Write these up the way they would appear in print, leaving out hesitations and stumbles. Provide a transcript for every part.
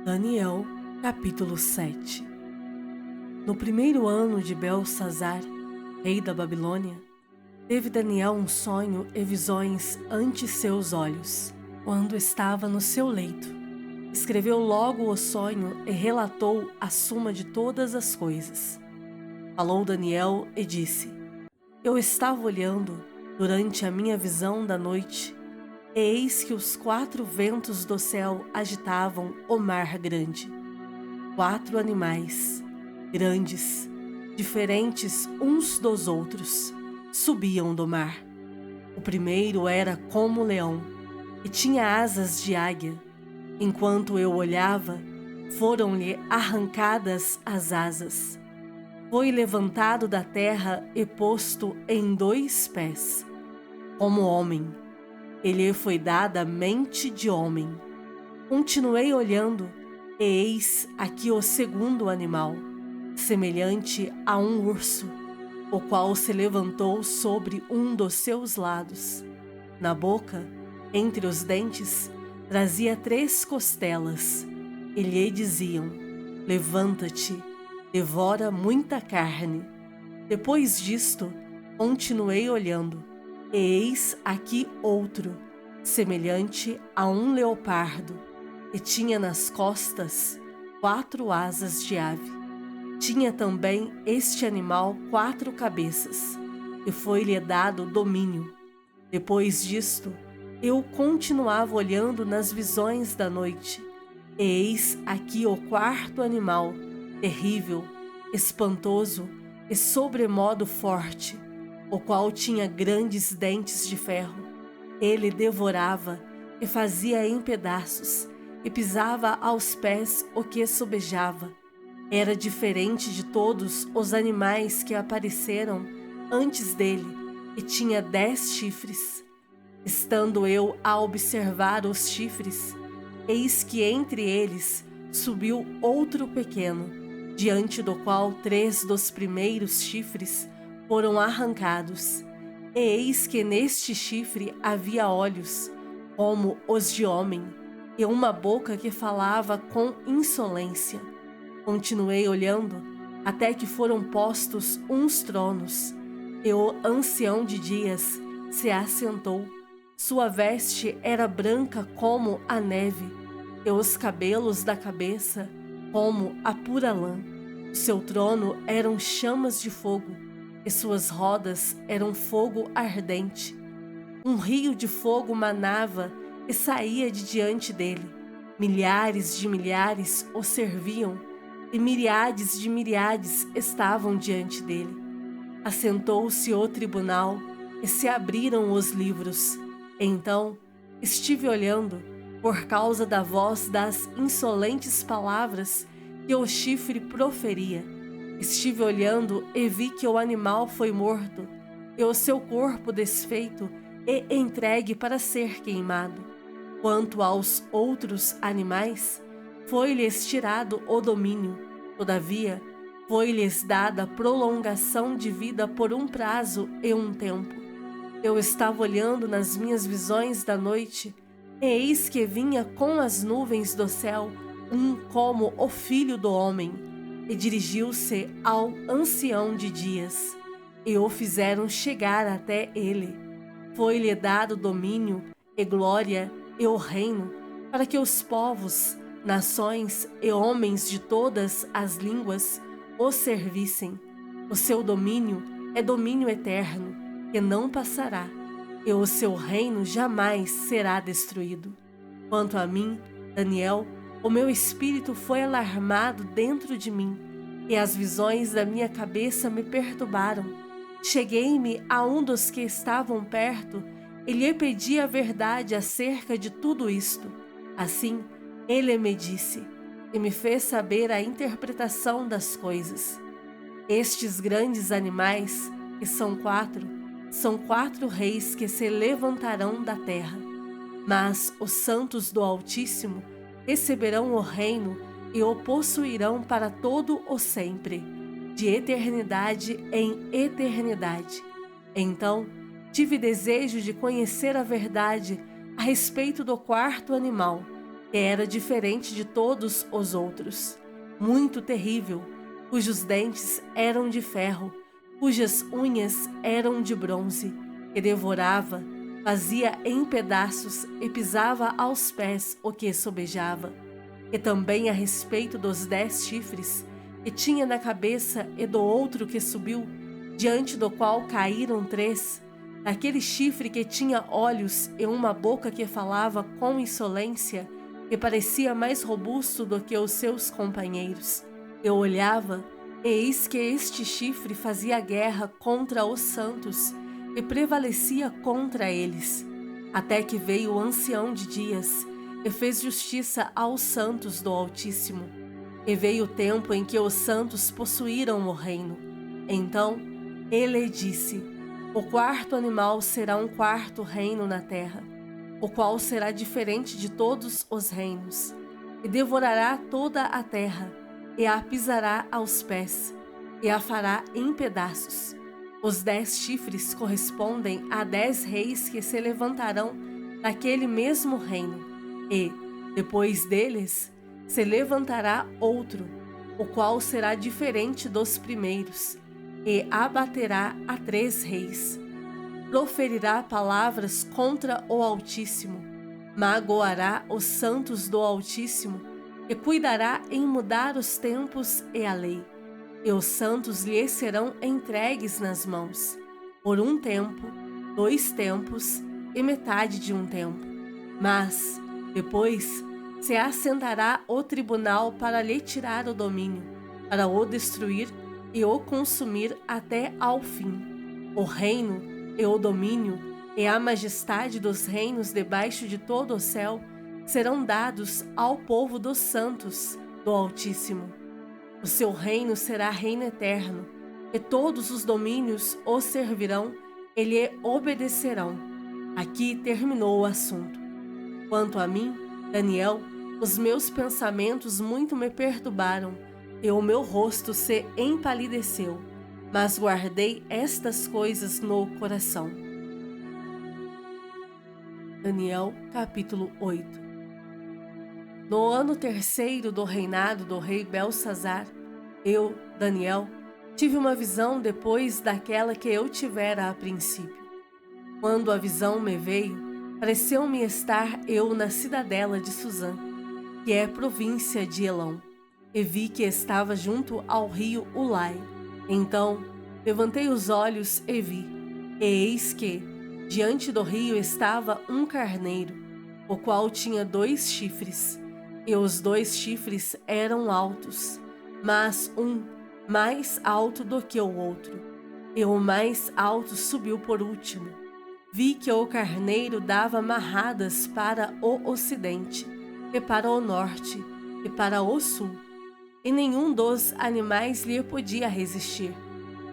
Daniel, capítulo 7. No primeiro ano de Belsazar, rei da Babilônia, teve Daniel um sonho e visões ante seus olhos, quando estava no seu leito. Escreveu logo o sonho e relatou a suma de todas as coisas. Falou Daniel e disse: Eu estava olhando durante a minha visão da noite, e eis que os 4 ventos do céu agitavam o mar grande. 4 animais, grandes, diferentes uns dos outros, subiam do mar. O primeiro era como leão, e tinha asas de águia. Enquanto eu olhava, foram-lhe arrancadas as asas. Foi levantado da terra e posto em 2 pés. Como homem, ele foi dada mente de homem. Continuei olhando, e eis aqui o segundo animal, semelhante a um urso, o qual se levantou sobre um dos seus lados. Na boca, entre os dentes, trazia 3 costelas, e lhe diziam: Levanta-te, devora muita carne. Depois disto, continuei olhando, e eis aqui outro, semelhante a um leopardo, e tinha nas costas 4 asas de ave. Tinha também este animal 4 cabeças, e foi-lhe dado domínio. Depois disto, eu continuava olhando nas visões da noite, e eis aqui o 4º animal, terrível, espantoso e sobremodo forte, o qual tinha grandes dentes de ferro. Ele devorava e fazia em pedaços, e pisava aos pés o que sobejava. Era diferente de todos os animais que apareceram antes dele, e tinha 10 chifres. Estando eu a observar os chifres, eis que entre eles subiu outro pequeno, diante do qual 3 dos primeiros chifres foram arrancados. E eis que neste chifre havia olhos, como os de homem, e uma boca que falava com insolência. Continuei olhando, até que foram postos uns tronos, e o ancião de dias se assentou. Sua veste era branca como a neve, e os cabelos da cabeça como a pura lã. O seu trono eram chamas de fogo, e suas rodas eram fogo ardente. Um rio de fogo manava e saía de diante dele. Milhares de milhares o serviam, e miríades de miríades estavam diante dele. Assentou-se o tribunal, e se abriram os livros. Então estive olhando, por causa da voz das insolentes palavras que o chifre proferia. Estive olhando e vi que o animal foi morto, e o seu corpo desfeito e entregue para ser queimado. Quanto aos outros animais, foi-lhes tirado o domínio. Todavia, foi-lhes dada prolongação de vida por um prazo e um tempo. Eu estava olhando nas minhas visões da noite, e eis que vinha com as nuvens do céu um como o Filho do Homem, e dirigiu-se ao ancião de dias, e o fizeram chegar até ele. Foi-lhe dado domínio e glória e o reino, para que os povos, nações e homens de todas as línguas o servissem. O seu domínio é domínio eterno, que não passará, e o seu reino jamais será destruído. Quanto a mim, Daniel, o meu espírito foi alarmado dentro de mim, e as visões da minha cabeça me perturbaram. Cheguei-me a um dos que estavam perto e lhe pedi a verdade acerca de tudo isto. Assim, ele me disse, e me fez saber a interpretação das coisas. Estes grandes animais, que são 4, são 4 reis que se levantarão da terra. Mas os santos do Altíssimo receberão o reino e o possuirão para todo o sempre, de eternidade em eternidade. Então, tive desejo de conhecer a verdade a respeito do 4º animal, que era diferente de todos os outros, muito terrível, cujos dentes eram de ferro, cujas unhas eram de bronze, que devorava, fazia em pedaços e pisava aos pés o que sobejava. E também a respeito dos 10 chifres que tinha na cabeça e do outro que subiu, diante do qual caíram 3, daquele chifre que tinha olhos e uma boca que falava com insolência, que parecia mais robusto do que os seus companheiros. Eu olhava, e eis que este chifre fazia guerra contra os santos e prevalecia contra eles, até que veio o ancião de dias e fez justiça aos santos do Altíssimo. E veio o tempo em que os santos possuíram o reino. Então ele disse: o quarto animal será um quarto reino na terra, o qual será diferente de todos os reinos, e devorará toda a terra, e a pisará aos pés, e a fará em pedaços. Os 10 chifres correspondem a 10 reis que se levantarão naquele mesmo reino, e, depois deles, se levantará outro, o qual será diferente dos primeiros, e abaterá a 3 reis. Proferirá palavras contra o Altíssimo, magoará os santos do Altíssimo, e cuidará em mudar os tempos e a lei. E os santos lhe serão entregues nas mãos, por um tempo, 2 tempos e metade de um tempo. Mas, depois, se assentará o tribunal para lhe tirar o domínio, para o destruir e o consumir até ao fim. O reino e o domínio e a majestade dos reinos debaixo de todo o céu serão dados ao povo dos santos do Altíssimo. O seu reino será reino eterno, e todos os domínios o servirão e lhe obedecerão. Aqui terminou o assunto. Quanto a mim, Daniel, os meus pensamentos muito me perturbaram, e o meu rosto se empalideceu, mas guardei estas coisas no coração. Daniel, capítulo 8. No ano 3º do reinado do rei Belsazar, eu, Daniel, tive uma visão depois daquela que eu tivera a princípio. Quando a visão me veio, pareceu-me estar eu na cidadela de Susã, que é província de Elão, e vi que estava junto ao rio Ulai. Então levantei os olhos e vi, e eis que, diante do rio estava um carneiro, o qual tinha 2 chifres, e os 2 chifres eram altos, mas um mais alto do que o outro, e o mais alto subiu por último. Vi que o carneiro dava marradas para o ocidente, e para o norte, e para o sul, e nenhum dos animais lhe podia resistir,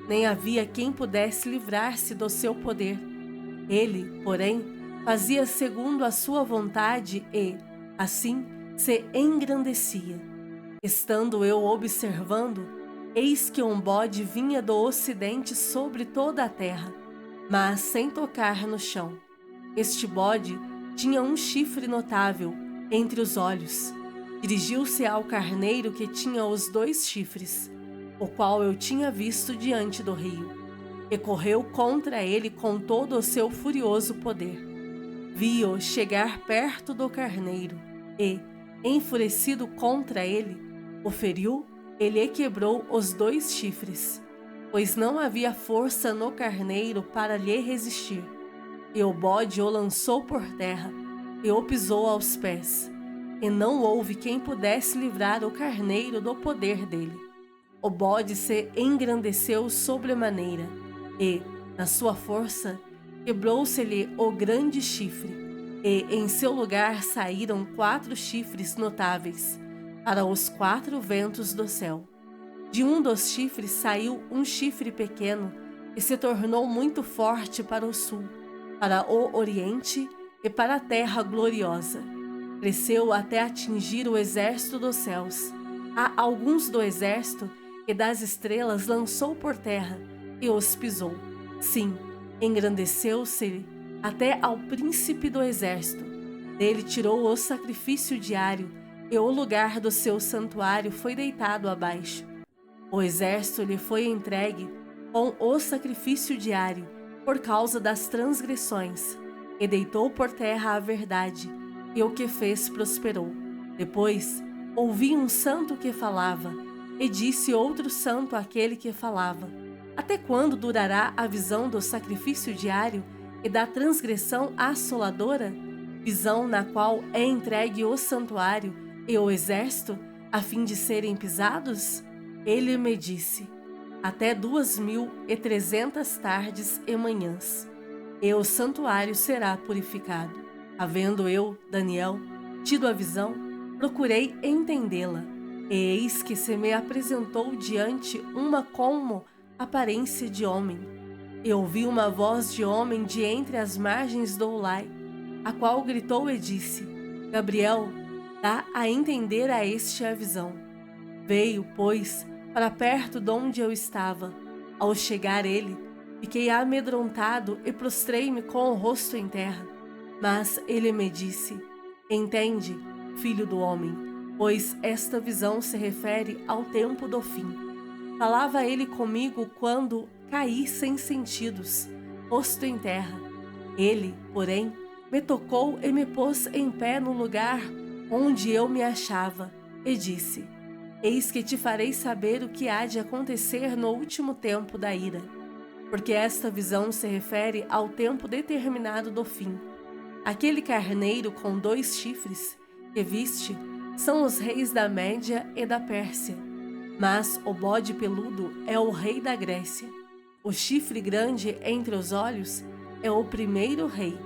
nem havia quem pudesse livrar-se do seu poder. Ele, porém, fazia segundo a sua vontade e, assim, se engrandecia. Estando eu observando, eis que um bode vinha do ocidente sobre toda a terra, mas sem tocar no chão. Este bode tinha um chifre notável entre os olhos. Dirigiu-se ao carneiro que tinha os 2 chifres, o qual eu tinha visto diante do rio, e correu contra ele com todo o seu furioso poder. Vi-o chegar perto do carneiro e, enfurecido contra ele, o feriu e lhe quebrou os 2 chifres, pois não havia força no carneiro para lhe resistir. E o bode o lançou por terra e o pisou aos pés, e não houve quem pudesse livrar o carneiro do poder dele. O bode se engrandeceu sobremaneira, e, na sua força, quebrou-se-lhe o grande chifre, e em seu lugar saíram 4 chifres notáveis, para os 4 ventos do céu. De um dos chifres saiu um chifre pequeno, e se tornou muito forte para o sul, para o oriente e para a terra gloriosa. Cresceu até atingir o exército dos céus. A alguns do exército e das estrelas lançou por terra e os pisou. Sim, engrandeceu-se até ao príncipe do exército. Dele tirou o sacrifício diário, e o lugar do seu santuário foi deitado abaixo. O exército lhe foi entregue com o sacrifício diário, por causa das transgressões, e deitou por terra a verdade, e o que fez prosperou. Depois, ouvi um santo que falava, e disse outro santo àquele que falava: até quando durará a visão do sacrifício diário e da transgressão assoladora? Visão na qual é entregue o santuário e o exército, a fim de serem pisados? Ele me disse: até 2300 tardes e manhãs, e o santuário será purificado. Havendo eu, Daniel, tido a visão, procurei entendê-la, e eis que se me apresentou diante uma como aparência de homem. E ouvi uma voz de homem de entre as margens do Ulai, a qual gritou e disse: Gabriel, dá a entender a este a visão. Veio, pois, para perto de onde eu estava. Ao chegar ele, fiquei amedrontado e prostrei-me com o rosto em terra. Mas ele me disse: entende, filho do homem, pois esta visão se refere ao tempo do fim. Falava ele comigo quando caí sem sentidos, posto em terra. Ele, porém, me tocou e me pôs em pé no lugar onde eu me achava, e disse: eis que te farei saber o que há de acontecer no último tempo da ira, porque esta visão se refere ao tempo determinado do fim. Aquele carneiro com 2 chifres que viste são os reis da Média e da Pérsia, mas o bode peludo é o rei da Grécia. O chifre grande entre os olhos é o primeiro rei.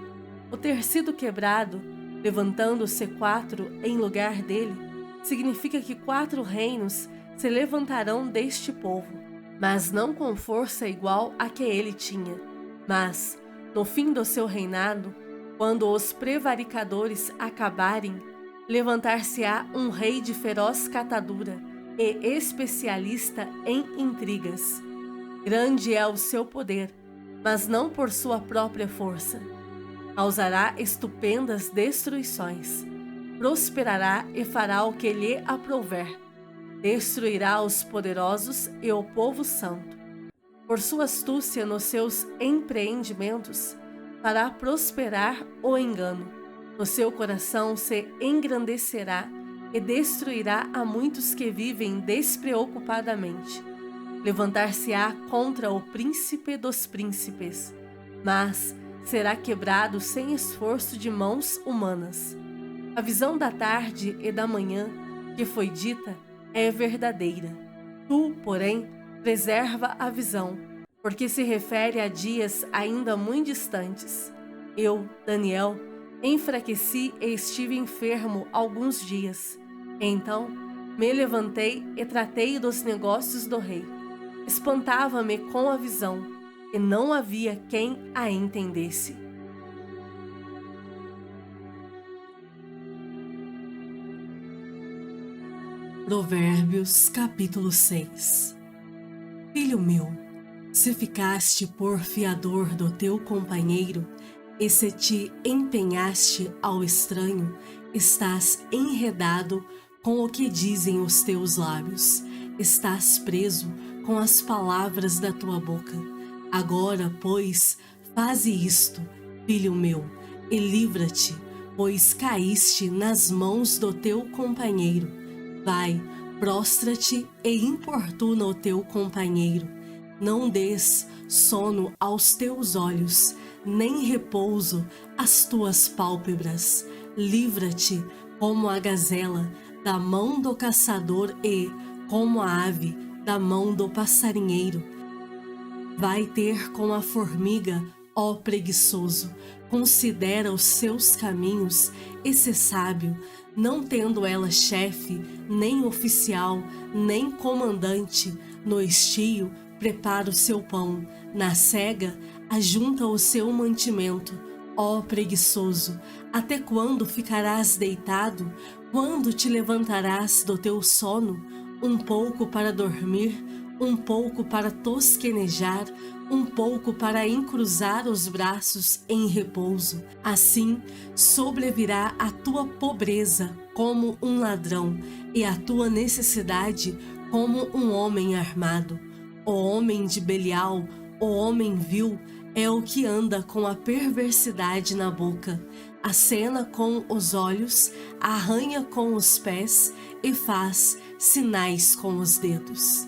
O ter sido quebrado, levantando-se 4 em lugar dele, significa que 4 reinos se levantarão deste povo, mas não com força igual a que ele tinha. Mas, no fim do seu reinado, quando os prevaricadores acabarem, levantar-se-á um rei de feroz catadura e especialista em intrigas. Grande é o seu poder, mas não por sua própria força. Causará estupendas destruições. Prosperará e fará o que lhe aprouver. Destruirá os poderosos e o povo santo. Por sua astúcia nos seus empreendimentos, fará prosperar o engano. No seu coração se engrandecerá e destruirá a muitos que vivem despreocupadamente. Levantar-se-á contra o príncipe dos príncipes, mas será quebrado sem esforço de mãos humanas. A visão da tarde e da manhã que foi dita é verdadeira. Tu, porém, preserva a visão, porque se refere a dias ainda muito distantes. Eu, Daniel, enfraqueci e estive enfermo alguns dias. Então, me levantei e tratei dos negócios do rei. Espantava-me com a visão, e não havia quem a entendesse. Provérbios capítulo 6. Filho meu, se ficaste por fiador do teu companheiro, e se te empenhaste ao estranho, estás enredado com o que dizem os teus lábios, estás preso com as palavras da tua boca. Agora, pois, faze isto, filho meu, e livra-te, pois caíste nas mãos do teu companheiro. Vai, prostra-te e importuna o teu companheiro. Não des sono aos teus olhos, nem repouso às tuas pálpebras. Livra-te como a gazela da mão do caçador e, como a ave, da mão do passarinheiro. Vai ter com a formiga, ó preguiçoso, considera os seus caminhos e se sábio, não tendo ela chefe, nem oficial, nem comandante. No estio prepara o seu pão, na cega ajunta o seu mantimento. Ó preguiçoso, até quando ficarás deitado? Quando te levantarás do teu sono? Um pouco para dormir, um pouco para tosquenejar, um pouco para encruzar os braços em repouso. Assim sobrevirá a tua pobreza como um ladrão e a tua necessidade como um homem armado. O homem de Belial, o homem vil, é o que anda com a perversidade na boca, acena com os olhos, arranha com os pés e faz sinais com os dedos.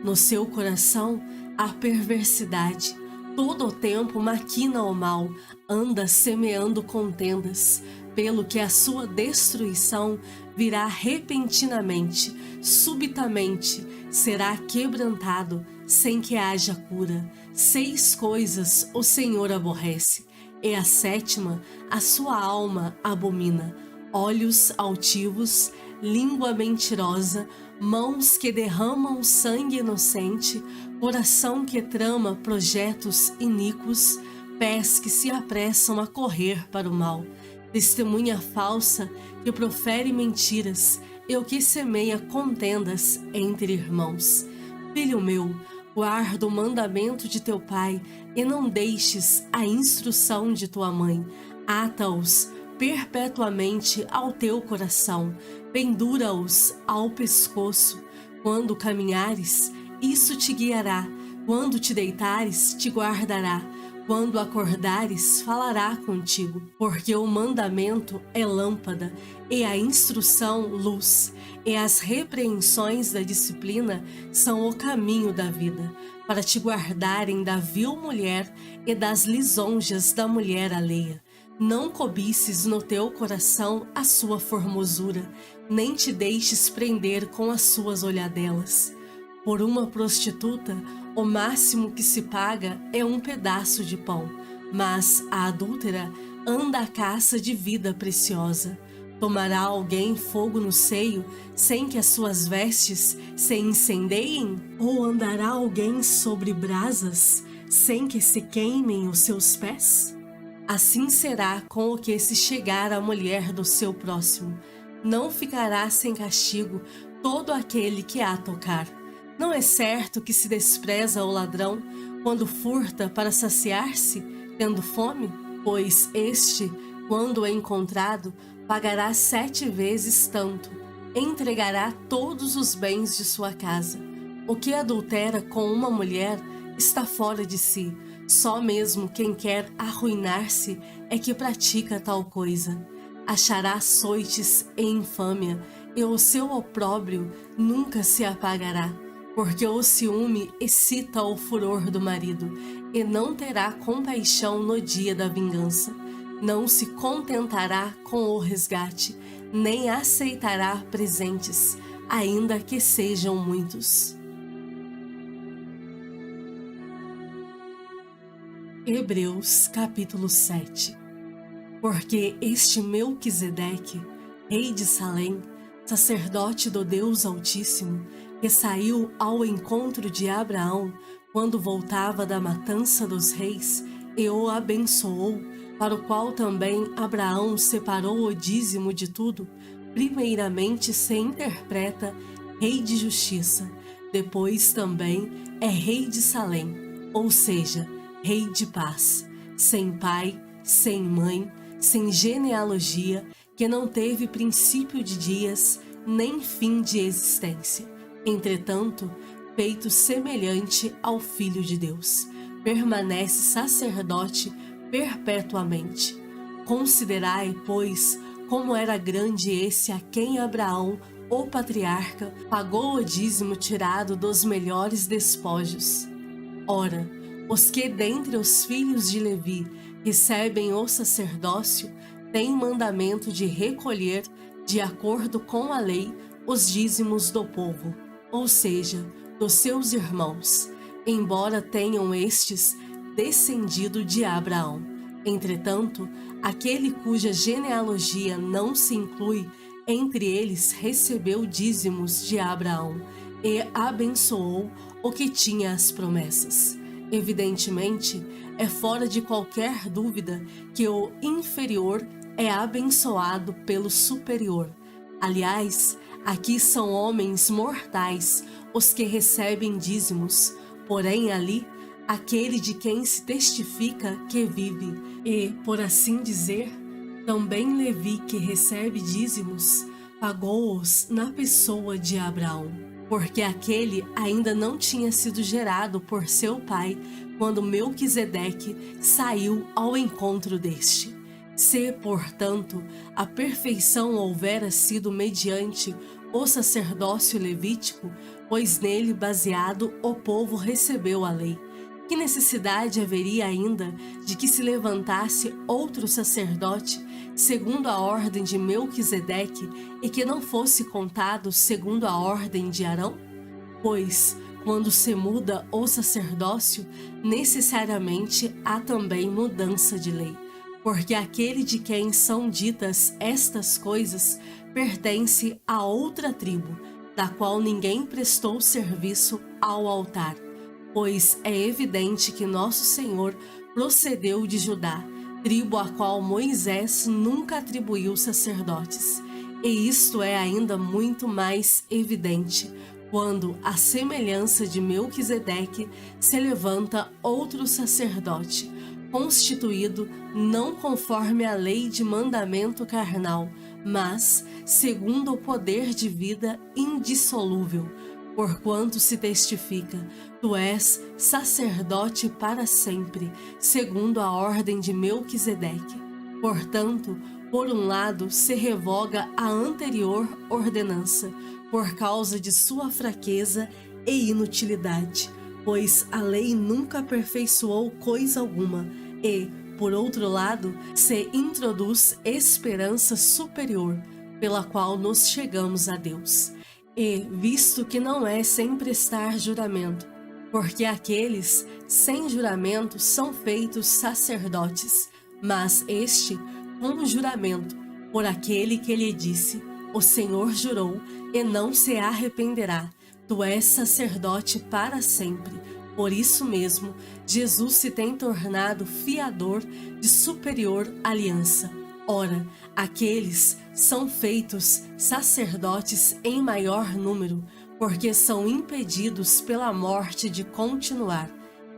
No seu coração há perversidade, todo o tempo maquina o mal, anda semeando contendas, pelo que a sua destruição virá repentinamente, subitamente, será quebrantado, sem que haja cura. 6 coisas o Senhor aborrece, e a 7ª a sua alma abomina: olhos altivos, língua mentirosa, mãos que derramam sangue inocente, coração que trama projetos iníquos, pés que se apressam a correr para o mal, testemunha falsa que profere mentiras e o que semeia contendas entre irmãos. Filho meu, guarda o mandamento de teu pai e não deixes a instrução de tua mãe. Ata-os perpetuamente ao teu coração, pendura-os ao pescoço. Quando caminhares, isso te guiará. Quando te deitares, te guardará. Quando acordares, falará contigo. Porque o mandamento é lâmpada, e a instrução luz, e as repreensões da disciplina são o caminho da vida, para te guardarem da vil mulher e das lisonjas da mulher alheia. Não cobices no teu coração a sua formosura, nem te deixes prender com as suas olhadelas. Por uma prostituta, o máximo que se paga é um pedaço de pão, mas a adúltera anda à caça de vida preciosa. Tomará alguém fogo no seio, sem que as suas vestes se incendeiem? Ou andará alguém sobre brasas, sem que se queimem os seus pés? Assim será com o que se chegar à mulher do seu próximo. Não ficará sem castigo todo aquele que a tocar. Não é certo que se despreza o ladrão quando furta para saciar-se, tendo fome? Pois este, quando é encontrado, pagará 7 vezes tanto, entregará todos os bens de sua casa. O que adultera com uma mulher está fora de si. Só mesmo quem quer arruinar-se é que pratica tal coisa. Achará açoites e infâmia, e o seu opróbrio nunca se apagará. Porque o ciúme excita o furor do marido, e não terá compaixão no dia da vingança. Não se contentará com o resgate, nem aceitará presentes, ainda que sejam muitos. Hebreus capítulo 7. Porque este Melquisedeque, rei de Salém, sacerdote do Deus Altíssimo, que saiu ao encontro de Abraão quando voltava da matança dos reis e o abençoou, para o qual também Abraão separou o dízimo de tudo, primeiramente se interpreta rei de justiça, depois também é rei de Salém, ou seja, rei de paz, sem pai, sem mãe, sem genealogia, que não teve princípio de dias, nem fim de existência. Entretanto, feito semelhante ao Filho de Deus, permanece sacerdote perpetuamente. Considerai, pois, como era grande esse a quem Abraão, o patriarca, pagou o dízimo tirado dos melhores despojos. Ora, os que dentre os filhos de Levi recebem o sacerdócio têm mandamento de recolher, de acordo com a lei, os dízimos do povo, ou seja, dos seus irmãos, embora tenham estes descendido de Abraão. Entretanto, aquele cuja genealogia não se inclui entre eles recebeu dízimos de Abraão e abençoou o que tinha as promessas. Evidentemente, é fora de qualquer dúvida que o inferior é abençoado pelo superior. Aliás, aqui são homens mortais os que recebem dízimos, porém ali aquele de quem se testifica que vive, e, por assim dizer, também Levi, que recebe dízimos, pagou-os na pessoa de Abraão, porque aquele ainda não tinha sido gerado por seu pai quando Melquisedeque saiu ao encontro deste. Se, portanto, a perfeição houvera sido mediante o sacerdócio levítico, pois nele baseado o povo recebeu a lei, que necessidade haveria ainda de que se levantasse outro sacerdote segundo a ordem de Melquisedeque e que não fosse contado segundo a ordem de Arão? Pois, quando se muda o sacerdócio, necessariamente há também mudança de lei, porque aquele de quem são ditas estas coisas pertence a outra tribo, da qual ninguém prestou serviço ao altar. Pois é evidente que nosso Senhor procedeu de Judá, tribo a qual Moisés nunca atribuiu sacerdotes. E isto é ainda muito mais evidente, quando, à semelhança de Melquisedeque, se levanta outro sacerdote, constituído não conforme a lei de mandamento carnal, mas segundo o poder de vida indissolúvel, porquanto se testifica: tu és sacerdote para sempre, segundo a ordem de Melquisedeque. Portanto, por um lado, se revoga a anterior ordenança, por causa de sua fraqueza e inutilidade, pois a lei nunca aperfeiçoou coisa alguma, e, por outro lado, se introduz esperança superior, pela qual nos chegamos a Deus. E, visto que não é sem prestar juramento, porque aqueles sem juramento são feitos sacerdotes, mas este com juramento, por aquele que lhe disse: o Senhor jurou e não se arrependerá, tu és sacerdote para sempre. Por isso mesmo, Jesus se tem tornado fiador de superior aliança. Ora, aqueles são feitos sacerdotes em maior número, porque são impedidos pela morte de continuar.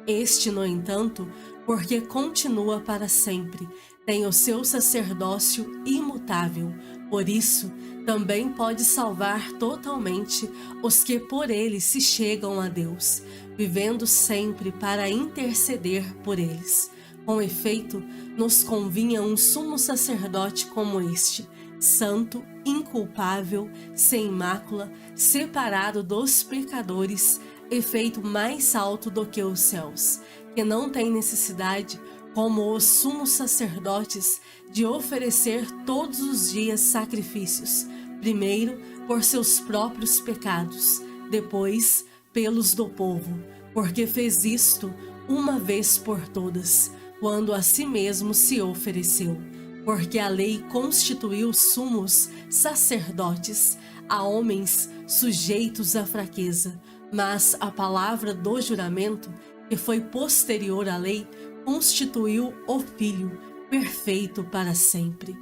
Este, no entanto, porque continua para sempre, tem o seu sacerdócio imutável. Por isso, também pode salvar totalmente os que por ele se chegam a Deus, vivendo sempre para interceder por eles. Com efeito, nos convinha um sumo sacerdote como este, santo, inculpável, sem mácula, separado dos pecadores, e feito mais alto do que os céus, que não tem necessidade, como os sumos sacerdotes, de oferecer todos os dias sacrifícios, primeiro por seus próprios pecados, depois pelos do povo, porque fez isto uma vez por todas, quando a si mesmo se ofereceu. Porque a lei constituiu sumos sacerdotes a homens sujeitos à fraqueza, mas a palavra do juramento, que foi posterior à lei, constituiu o Filho, perfeito para sempre.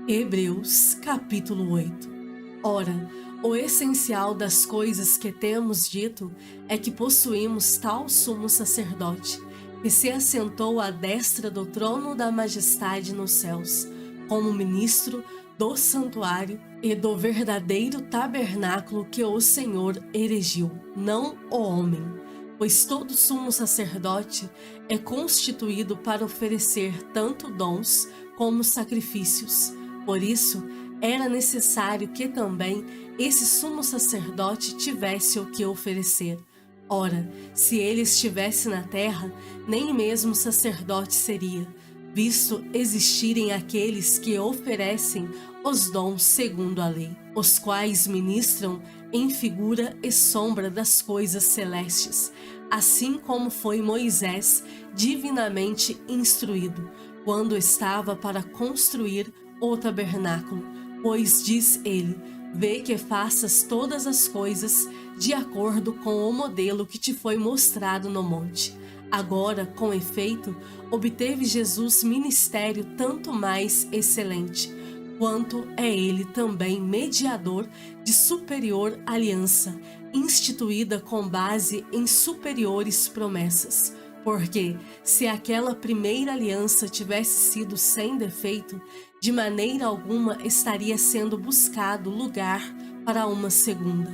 Hebreus capítulo 8. Ora, o essencial das coisas que temos dito é que possuímos tal sumo sacerdote, que se assentou à destra do trono da majestade nos céus, como ministro do santuário e do verdadeiro tabernáculo que o Senhor erigiu, não o homem. Pois todo sumo sacerdote é constituído para oferecer tanto dons como sacrifícios. Por isso, era necessário que também esse sumo sacerdote tivesse o que oferecer. Ora, se ele estivesse na terra, nem mesmo sacerdote seria, visto existirem aqueles que oferecem os dons segundo a lei, os quais ministram em figura e sombra das coisas celestes, assim como foi Moisés divinamente instruído, quando estava para construir o tabernáculo, pois diz ele: vê que faças todas as coisas de acordo com o modelo que te foi mostrado no monte. Agora, com efeito, obteve Jesus ministério tanto mais excelente, quanto é ele também mediador de superior aliança, instituída com base em superiores promessas. Porque, se aquela primeira aliança tivesse sido sem defeito, de maneira alguma estaria sendo buscado lugar para uma segunda.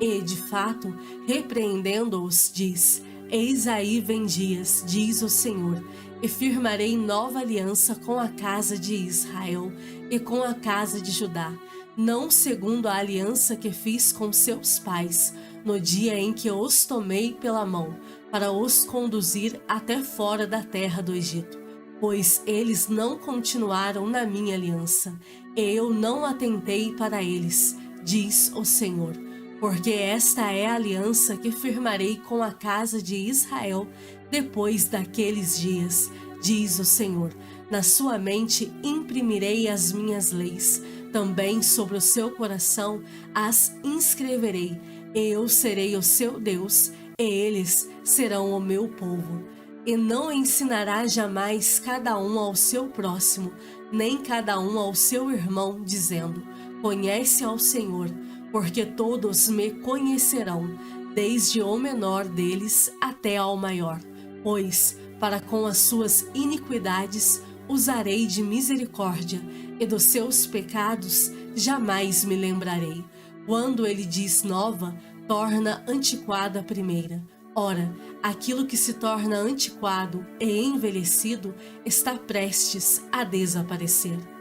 E, de fato, repreendendo-os, diz: Eis aí vem dias, diz o Senhor, e firmarei nova aliança com a casa de Israel e com a casa de Judá, não segundo a aliança que fiz com seus pais, no dia em que os tomei pela mão, para os conduzir até fora da terra do Egito. Pois eles não continuaram na minha aliança, e eu não atentei para eles, diz o Senhor. Porque esta é a aliança que firmarei com a casa de Israel depois daqueles dias, diz o Senhor. Na sua mente imprimirei as minhas leis, também sobre o seu coração as inscreverei, e eu serei o seu Deus, e eles serão o meu povo. E não ensinará jamais cada um ao seu próximo, nem cada um ao seu irmão, dizendo: Conhece ao Senhor, porque todos me conhecerão, desde o menor deles até ao maior. Pois, para com as suas iniquidades, usarei de misericórdia, e dos seus pecados jamais me lembrarei. Quando ele diz nova, torna antiquada a primeira. Ora, aquilo que se torna antiquado e envelhecido está prestes a desaparecer.